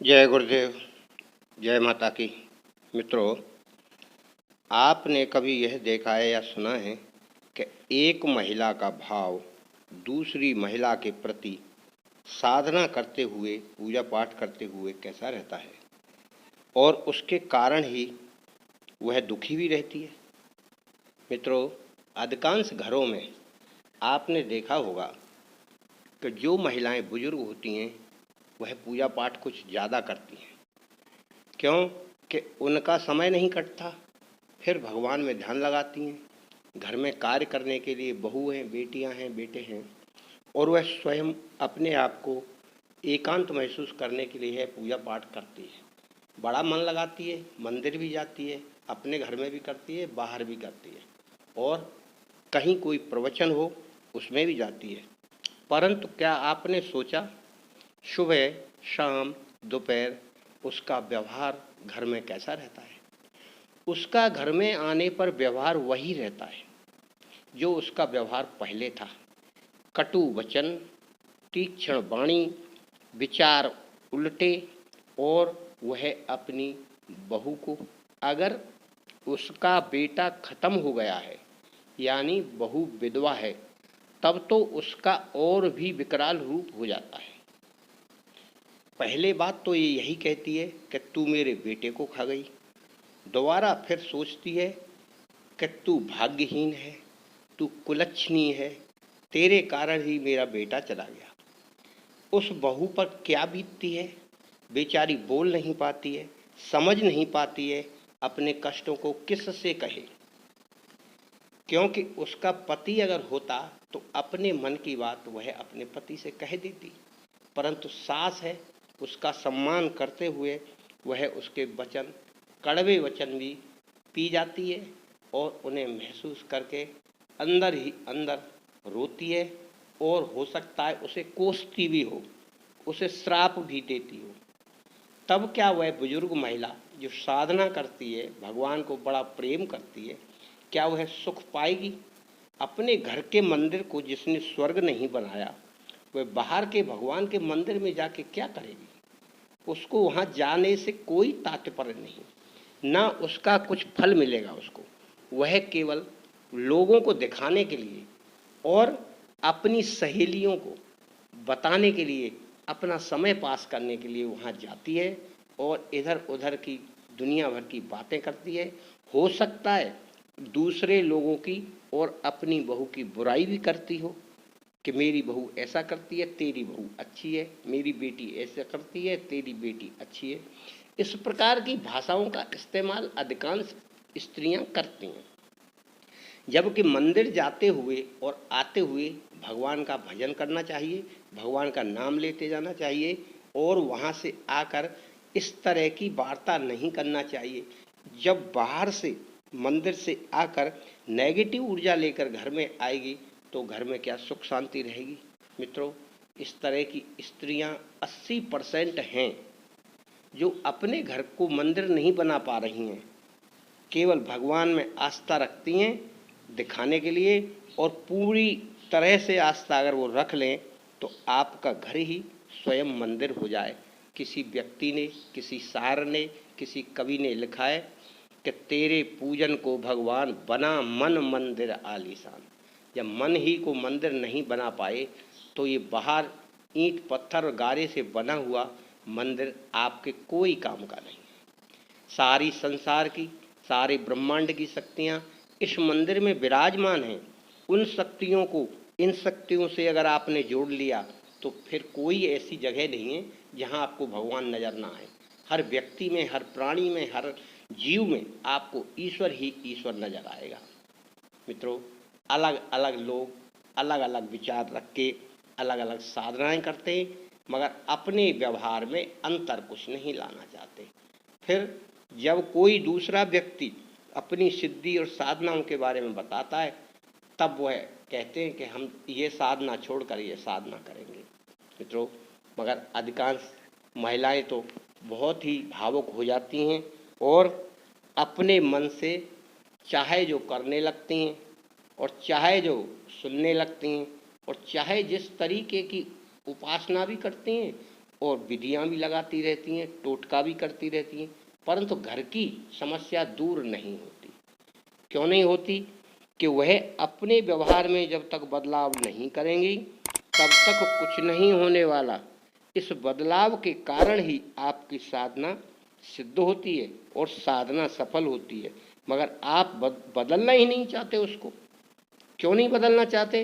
जय गुरुदेव, जय माता की। मित्रों, आपने कभी यह देखा है या सुना है कि एक महिला का भाव दूसरी महिला के प्रति साधना करते हुए, पूजा पाठ करते हुए कैसा रहता है और उसके कारण ही वह दुखी भी रहती है? मित्रों, अधिकांश घरों में आपने देखा होगा कि जो महिलाएं बुजुर्ग होती हैं वह पूजा पाठ कुछ ज़्यादा करती हैं। क्यों? कि उनका समय नहीं कटता, फिर भगवान में ध्यान लगाती हैं। घर में कार्य करने के लिए बहू हैं, बेटियां हैं, बेटे हैं, और वह स्वयं अपने आप को एकांत महसूस करने के लिए है पूजा पाठ करती है। बड़ा मन लगाती है, मंदिर भी जाती है, अपने घर में भी करती है, बाहर भी करती है, और कहीं कोई प्रवचन हो उसमें भी जाती है। परंतु क्या आपने सोचा, सुबह, शाम, दोपहर उसका व्यवहार घर में कैसा रहता है? उसका घर में आने पर व्यवहार वही रहता है जो उसका व्यवहार पहले था। कटु वचन, तीक्ष्ण वाणी, विचार उल्टे, और वह अपनी बहू को, अगर उसका बेटा खत्म हो गया है यानी बहू विधवा है, तब तो उसका और भी विकराल रूप हो जाता है। पहले बात तो ये यही कहती है कि तू मेरे बेटे को खा गई। दोबारा फिर सोचती है कि तू भाग्यहीन है, तू कुलच्छनी है, तेरे कारण ही मेरा बेटा चला गया। उस बहू पर क्या बीतती है? बेचारी बोल नहीं पाती है, समझ नहीं पाती है, अपने कष्टों को किससे कहे। क्योंकि उसका पति अगर होता तो अपने मन की बात वह अपने पति से कह देती, परंतु सास है, उसका सम्मान करते हुए वह उसके वचन, कड़वे वचन भी पी जाती है और उन्हें महसूस करके अंदर ही अंदर रोती है, और हो सकता है उसे कोसती भी हो, उसे श्राप भी देती हो। तब क्या वह बुजुर्ग महिला जो साधना करती है, भगवान को बड़ा प्रेम करती है, क्या वह सुख पाएगी? अपने घर के मंदिर को जिसने स्वर्ग नहीं बनाया, वह बाहर के भगवान के मंदिर में जाके क्या करेगी? उसको वहाँ जाने से कोई तात्पर्य नहीं, ना उसका कुछ फल मिलेगा उसको। वह केवल लोगों को दिखाने के लिए और अपनी सहेलियों को बताने के लिए, अपना समय पास करने के लिए वहाँ जाती है और इधर उधर की दुनिया भर की बातें करती है। हो सकता है दूसरे लोगों की और अपनी बहू की बुराई भी करती हो कि मेरी बहू ऐसा करती है, तेरी बहू अच्छी है, मेरी बेटी ऐसा करती है, तेरी बेटी अच्छी है। इस प्रकार की भाषाओं का इस्तेमाल अधिकांश स्त्रियां करती हैं, जबकि मंदिर जाते हुए और आते हुए भगवान का भजन करना चाहिए, भगवान का नाम लेते जाना चाहिए, और वहाँ से आकर इस तरह की वार्ता नहीं करना चाहिए। जब बाहर से मंदिर से आकर नेगेटिव ऊर्जा लेकर घर में आएगी तो घर में क्या सुख शांति रहेगी? मित्रों, इस तरह की स्त्रियां 80% हैं जो अपने घर को मंदिर नहीं बना पा रही हैं, केवल भगवान में आस्था रखती हैं दिखाने के लिए, और पूरी तरह से आस्था अगर वो रख लें तो आपका घर ही स्वयं मंदिर हो जाए। किसी व्यक्ति ने, किसी शायर ने, किसी कवि ने लिखा है कि तेरे पूजन को भगवान बना मन मंदिर आलीशान। जब मन ही को मंदिर नहीं बना पाए तो ये बाहर ईंट पत्थर और गारे से बना हुआ मंदिर आपके कोई काम का नहीं। सारी संसार की, सारे ब्रह्मांड की शक्तियाँ इस मंदिर में विराजमान हैं। उन शक्तियों को, इन शक्तियों से अगर आपने जोड़ लिया तो फिर कोई ऐसी जगह नहीं है जहाँ आपको भगवान नजर ना आए। हर व्यक्ति में, हर प्राणी में, हर जीव में आपको ईश्वर ही ईश्वर नजर आएगा। मित्रों, अलग अलग लोग अलग अलग विचार रख के अलग अलग साधनाएं करते हैं, मगर अपने व्यवहार में अंतर कुछ नहीं लाना चाहते। फिर जब कोई दूसरा व्यक्ति अपनी सिद्धि और साधनाओं के बारे में बताता है, तब वह कहते हैं कि हम ये साधना छोड़कर ये साधना करेंगे। मित्रों, मगर अधिकांश महिलाएं तो बहुत ही भावुक हो जाती हैं और अपने मन से चाहे जो करने लगती हैं और चाहे जो सुनने लगती हैं और चाहे जिस तरीके की उपासना भी करती हैं, और विधियां भी लगाती रहती हैं, टोटका भी करती रहती हैं, परंतु घर की समस्या दूर नहीं होती। क्यों नहीं होती? कि वह अपने व्यवहार में जब तक बदलाव नहीं करेंगी तब तक कुछ नहीं होने वाला। इस बदलाव के कारण ही आपकी साधना सिद्ध होती है और साधना सफल होती है, मगर आप बदलना ही नहीं चाहते उसको। क्यों नहीं बदलना चाहते?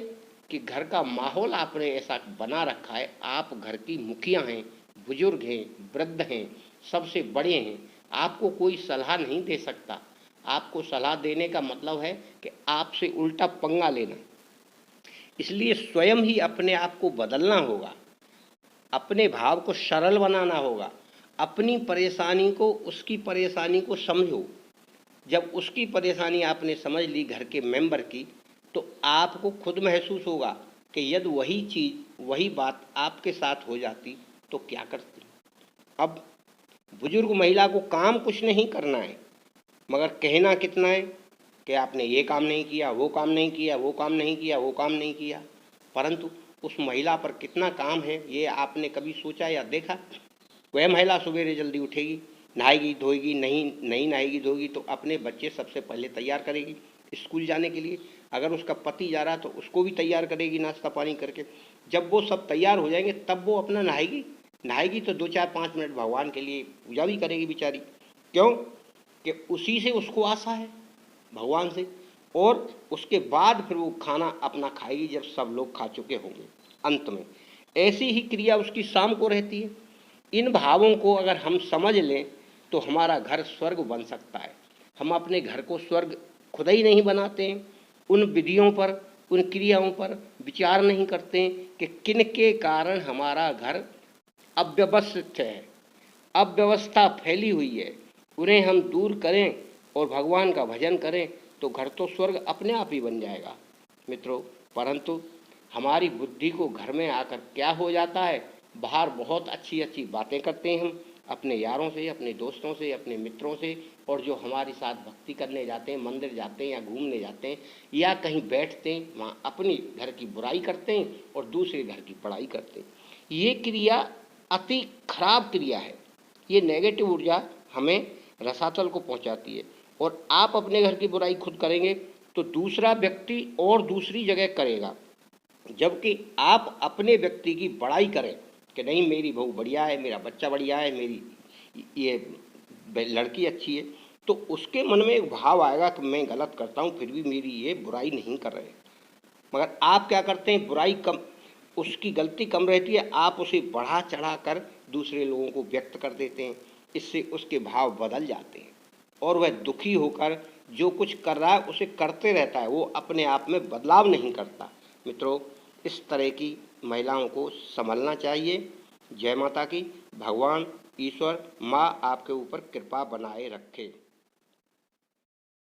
कि घर का माहौल आपने ऐसा बना रखा है, आप घर की मुखिया हैं, बुजुर्ग हैं, वृद्ध हैं, सबसे बड़े हैं, आपको कोई सलाह नहीं दे सकता। आपको सलाह देने का मतलब है कि आपसे उल्टा पंगा लेना। इसलिए स्वयं ही अपने आप को बदलना होगा, अपने भाव को सरल बनाना होगा, अपनी परेशानी को, उसकी परेशानी को समझो। जब उसकी परेशानी आपने समझ ली घर के मेंबर की, तो आपको खुद महसूस होगा कि यदि वही चीज़, वही बात आपके साथ हो जाती तो क्या करती। अब बुजुर्ग महिला को काम कुछ नहीं करना है, मगर कहना कितना है कि आपने ये काम नहीं किया, वो काम नहीं किया, वो काम नहीं किया, वो काम नहीं किया। परंतु उस महिला पर कितना काम है ये आपने कभी सोचा या देखा? वह महिला सवेरे जल्दी उठेगी, नहाएगी धोएगी, नहीं नहाएगी धोएगी तो अपने बच्चे सबसे पहले तैयार करेगी स्कूल जाने के लिए। अगर उसका पति जा रहा तो उसको भी तैयार करेगी नाश्ता पानी करके। जब वो सब तैयार हो जाएंगे तब वो अपना नहाएगी तो 2-4-5 मिनट भगवान के लिए पूजा भी करेगी बेचारी। क्यों? कि उसी से उसको आशा है, भगवान से। और उसके बाद फिर वो खाना अपना खाएगी जब सब लोग खा चुके होंगे। अंत में ऐसी ही क्रिया उसकी शाम को रहती है। इन भावों को अगर हम समझ लें तो हमारा घर स्वर्ग बन सकता है। हम अपने घर को स्वर्ग खुद ही नहीं बनाते हैं, उन विधियों पर, उन क्रियाओं पर विचार नहीं करते हैं कि किन के कारण हमारा घर अव्यवस्थित है, अव्यवस्था फैली हुई है। उन्हें हम दूर करें और भगवान का भजन करें तो घर तो स्वर्ग अपने आप ही बन जाएगा मित्रों। परंतु हमारी बुद्धि को घर में आकर क्या हो जाता है, बाहर बहुत अच्छी अच्छी बातें करते हैं हम अपने यारों से, अपने दोस्तों से, अपने मित्रों से, और जो हमारे साथ भक्ति करने जाते हैं, मंदिर जाते हैं या घूमने जाते हैं या कहीं बैठते हैं, वहाँ अपनी घर की बुराई करते हैं और दूसरे घर की बड़ाई करते हैं। ये क्रिया अति खराब क्रिया है। ये नेगेटिव ऊर्जा हमें रसातल को पहुंचाती है। और आप अपने घर की बुराई खुद करेंगे तो दूसरा व्यक्ति और दूसरी जगह करेगा, जबकि आप अपने व्यक्ति की बड़ाई करें कि नहीं मेरी बहू बढ़िया है, मेरा बच्चा बढ़िया है, मेरी ये लड़की अच्छी है, तो उसके मन में एक भाव आएगा कि मैं गलत करता हूँ फिर भी मेरी ये बुराई नहीं कर रहे। मगर आप क्या करते हैं, बुराई कम, उसकी गलती कम रहती है, आप उसे बढ़ा चढ़ा कर दूसरे लोगों को व्यक्त कर देते हैं। इससे उसके भाव बदल जाते हैं और वह दुखी होकर जो कुछ कर रहा है उसे करते रहता है, वो अपने आप में बदलाव नहीं करता। मित्रों, इस तरह की महिलाओं को संभलना चाहिए। जय माता की। भगवान ईश्वर माँ आपके ऊपर कृपा बनाए रखे।